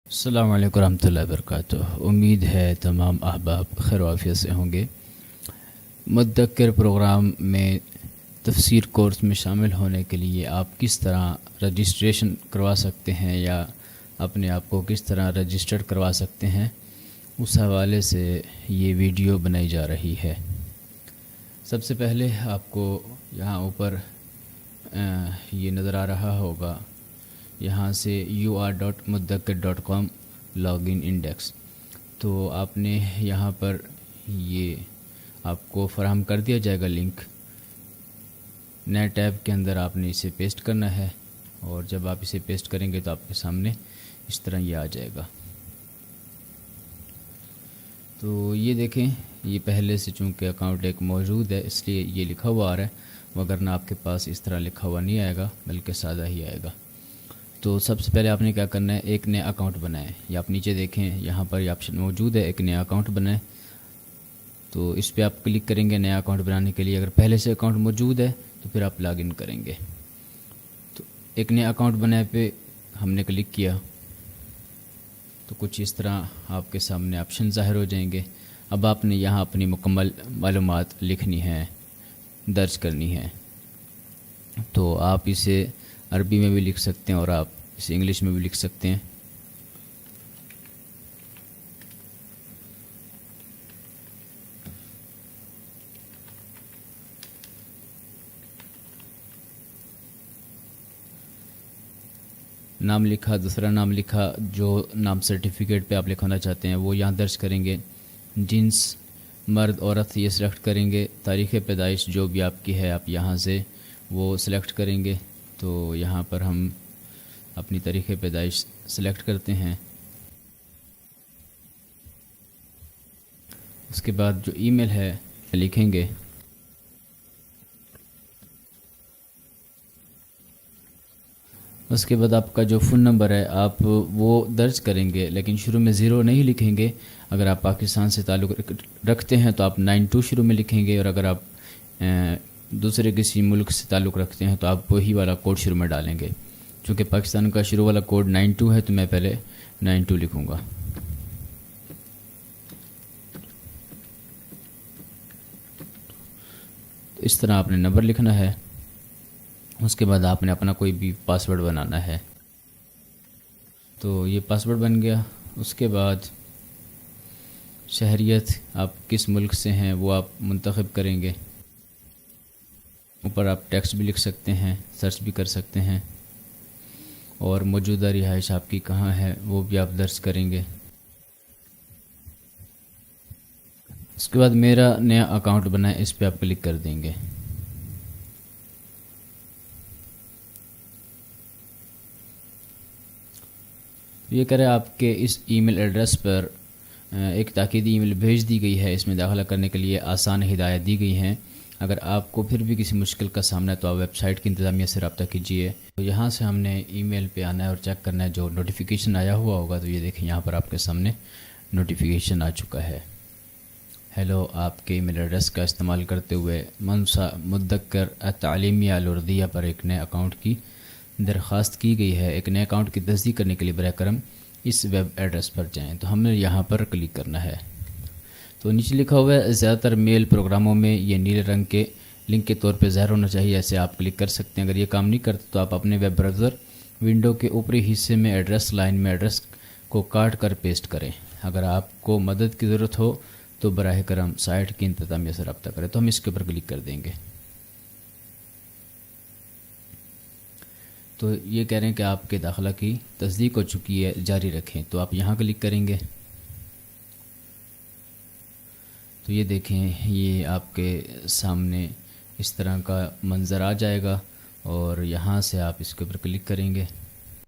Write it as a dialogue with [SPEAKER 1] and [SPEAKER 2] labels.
[SPEAKER 1] السلام علیکم ورحمۃ اللہ وبرکاتہ۔ امید ہے تمام احباب خیر و عافیت سے ہوں گے۔ مدکر پروگرام میں تفسیر کورس میں شامل ہونے کے لیے آپ کس طرح رجسٹریشن کروا سکتے ہیں یا اپنے آپ کو کس طرح رجسٹرڈ کروا سکتے ہیں، اس حوالے سے یہ ویڈیو بنائی جا رہی ہے۔ سب سے پہلے آپ کو یہاں اوپر یہ نظر آ رہا ہوگا، یہاں سے ur.mudakkir.com لاگ ان انڈیکس، تو آپ نے یہاں پر یہ آپ کو فراہم کر دیا جائے گا لنک۔ نئے ٹیب کے اندر آپ نے اسے پیسٹ کرنا ہے، اور جب آپ اسے پیسٹ کریں گے تو آپ کے سامنے اس طرح یہ آ جائے گا۔ تو یہ دیکھیں، یہ پہلے سے چونکہ اکاؤنٹ ایک موجود ہے اس لیے یہ لکھا ہوا آ رہا ہے، وگرنہ آپ کے پاس اس طرح لکھا ہوا نہیں آئے گا بلکہ سادہ ہی آئے گا۔ تو سب سے پہلے آپ نے کیا کرنا ہے، ایک نیا اکاؤنٹ بنائیں۔ یا آپ نیچے دیکھیں، یہاں پر یہ آپشن موجود ہے، ایک نیا اکاؤنٹ بنائیں۔ تو اس پہ آپ کلک کریں گے نیا اکاؤنٹ بنانے کے لیے۔ اگر پہلے سے اکاؤنٹ موجود ہے تو پھر آپ لاگ ان کریں گے۔ تو ایک نیا اکاؤنٹ بنائے پہ ہم نے کلک کیا تو کچھ اس طرح آپ کے سامنے آپشن ظاہر ہو جائیں گے۔ اب آپ نے یہاں اپنی مکمل معلومات لکھنی ہیں، درج کرنی ہے۔ تو آپ اسے عربی میں بھی لکھ سکتے ہیں اور آپ اسے انگلش میں بھی لکھ سکتے ہیں۔ نام لکھا، دوسرا نام لکھا، جو نام سرٹیفکیٹ پہ آپ لکھوانا چاہتے ہیں وہ یہاں درج کریں گے۔ جنس مرد عورت یہ سلیکٹ کریں گے۔ تاریخ پیدائش جو بھی آپ کی ہے آپ یہاں سے وہ سلیکٹ کریں گے۔ تو یہاں پر ہم اپنی تاریخ پیدائش سلیکٹ کرتے ہیں۔ اس کے بعد جو ای میل ہے لکھیں گے۔ اس کے بعد آپ کا جو فون نمبر ہے آپ وہ درج کریں گے، لیکن شروع میں 0 نہیں لکھیں گے۔ اگر آپ پاکستان سے تعلق رکھتے ہیں تو آپ 92 شروع میں لکھیں گے، اور اگر آپ دوسرے کسی ملک سے تعلق رکھتے ہیں تو آپ وہی والا کوڈ شروع میں ڈالیں گے۔ چونکہ پاکستان کا شروع والا کوڈ 92 ہے تو میں پہلے 92 لکھوں گا۔ تو اس طرح آپ نے نمبر لکھنا ہے۔ اس کے بعد آپ نے اپنا کوئی بھی پاسورڈ بنانا ہے۔ تو یہ پاسورڈ بن گیا۔ اس کے بعد شہریت آپ کس ملک سے ہیں وہ آپ منتخب کریں گے۔ اوپر آپ ٹیکسٹ بھی لکھ سکتے ہیں، سرچ بھی کر سکتے ہیں، اور موجودہ رہائش آپ کی کہاں ہے وہ بھی آپ درج کریں گے۔ اس کے بعد میرا نیا اکاؤنٹ بنا ہے، اس پہ آپ کلک کر دیں گے۔ یہ کرے آپ کے اس ای میل ایڈریس پر ایک تاکیدی ای میل بھیج دی گئی ہے۔ اس میں داخلہ کرنے کے لیے آسان ہدایت دی گئی ہیں۔ اگر آپ کو پھر بھی کسی مشکل کا سامنا ہے تو آپ ویب سائٹ کی انتظامیہ سے رابطہ کیجیے۔ تو یہاں سے ہم نے ای میل پہ آنا ہے اور چیک کرنا ہے جو نوٹیفیکیشن آیا ہوا ہوگا۔ تو یہ دیکھیں یہاں پر آپ کے سامنے نوٹیفیکیشن آ چکا ہے۔ ہیلو، آپ کے ای میل ایڈریس کا استعمال کرتے ہوئے مدکر@تعلیمیہ الاردیہ پر ایک نئے اکاؤنٹ کی درخواست کی گئی ہے۔ ایک نئے اکاؤنٹ کی تصدیق کرنے کے لیے براہ کرم اس ویب ایڈریس پر جائیں۔ تو ہم نے یہاں پر کلک کرنا ہے۔ تو نیچے لکھا ہوا ہے زیادہ تر میل پروگراموں میں یہ نیلے رنگ کے لنک کے طور پہ ظاہر ہونا چاہیے، ایسے آپ کلک کر سکتے ہیں۔ اگر یہ کام نہیں کرتا تو آپ اپنے ویب براؤزر ونڈو کے اوپری حصے میں ایڈریس لائن میں ایڈریس کو کاٹ کر پیسٹ کریں۔ اگر آپ کو مدد کی ضرورت ہو تو براہ کرم سائٹ کی انتظامیہ سے رابطہ کریں۔ تو ہم اس کے اوپر کلک کر دیں گے۔ تو یہ کہہ رہے ہیں کہ آپ کے داخلہ کی تصدیق ہو چکی ہے، جاری رکھیں۔ تو آپ یہاں کلک کریں گے۔ تو یہ دیکھیں، یہ آپ کے سامنے اس طرح کا منظر آ جائے گا، اور یہاں سے آپ اس کے اوپر کلک کریں گے۔